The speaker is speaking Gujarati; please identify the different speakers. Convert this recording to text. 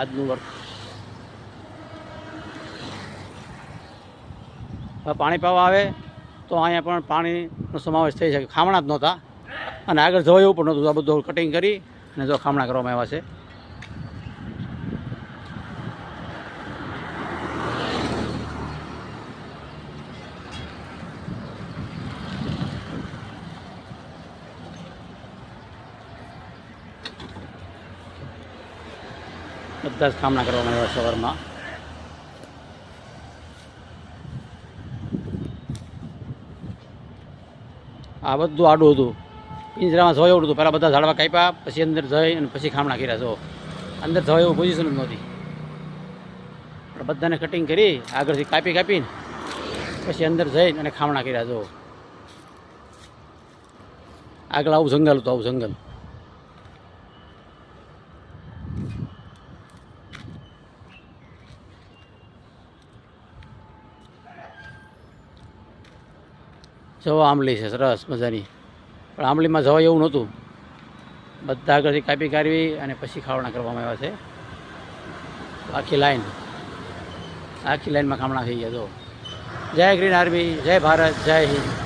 Speaker 1: આજનું વર્ક. હવે પાણી પાવા આવે તો અહીંયા પણ પાણીનો સમાવેશ થઈ શકે. ખામણા જ નહોતા અને આગળ જવાય એવું પણ નહોતું. આ બધું કટિંગ કરી અને જો ખામણા કરવામાં આવ્યા છે. બધા જ ખામણા કરવામાં આવ્યા સવારમાં. આ બધું આડું હતું. પિંજરામાં જવાય એવું હતું. પહેલાં બધા ઝાડવા કાપ્યા, પછી અંદર જઈ અને પછી ખામણા કર્યા. જો અંદર જવાય એવું પોઝિશન જ નહોતી. આપણે બધાને કટિંગ કરી આગળથી કાપીને પછી અંદર જઈ અને ખામણા કર્યા. જો આગળ આવું જંગલ હતું, આવું જંગલ. જવા આંબલી છે સરસ મજાની, પણ આંબલીમાં જવાય એવું નહોતું. બધા આગળથી કાપી અને પછી ખાવણા કરવામાં આવ્યા છે. આખી લાઈનમાં ખામણા થઈ ગયા. જો જય ગ્રીન આર્મી, જય ભારત, જય હિન્દ.